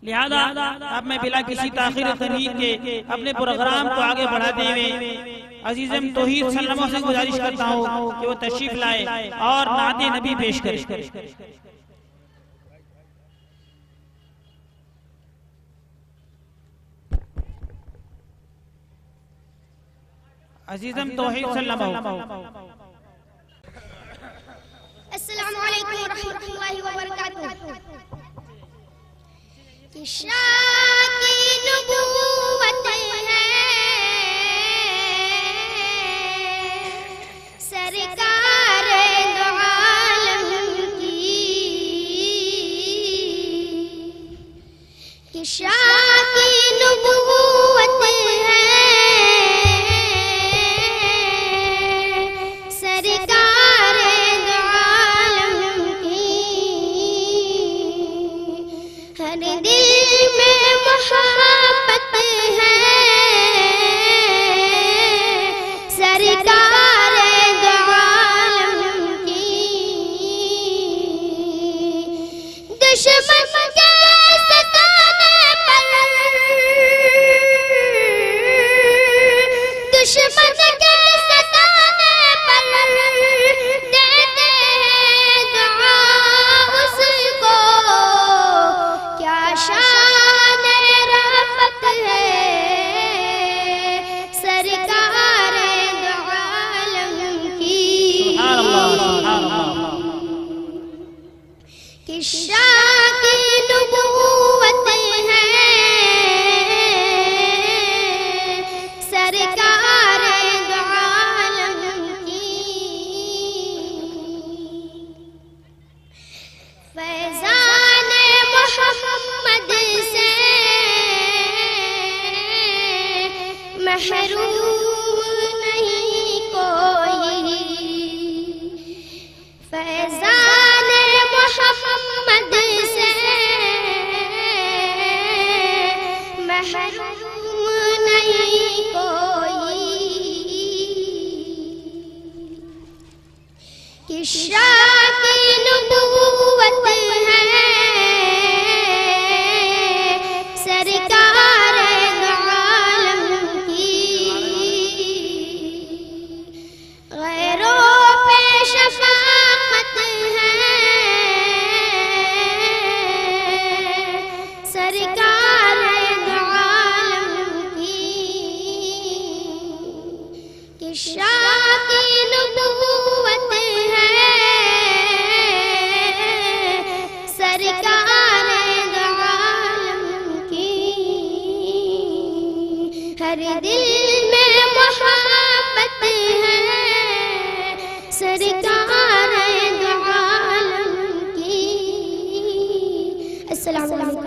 लिहाजा अब मैं बिला किसी ताखीर तमीर के अपने प्रोग्राम को आगे बढ़ाते हुए अजीज़म तौहीद सल्लमों से गुजारिश करता हूँ कि वो तशरीफ लाए और नाते नबी पेश करे। अजीज़म तौहीद सल्लमों। अस्सलामु अलैकुम रहमतुल्लाहि व बरकातुहू। कि शाह की नबूवत है सरकार दो आलम की, कि शाह की नबूवत है सरकार दो आलम की। हर दिल में मोहब्बत है सरकार दो आलम की। दुश्मन के सताने पर, दुश्मन के सताने पर देते हैं दुआ उसको। क्या शान रफ़त है सरकार दो आलम की। कि शाह की नबूवत है सरकार दो आलम की। फैज़ान मोहम्मद से महरूम नहीं कोई। फैज़ान मोहम्मद से महरूम नहीं कोई। कि शाह की नबूवत है सरकार दो आलम की। गैरों पे शफ़ाक़त है सरकार दो आलम की। कि शाह की नबूवत है सरकार दो आलम की। हर दिल में मोहब्बत है सरकार दो आलम की। अस्सलामु अलैकुम।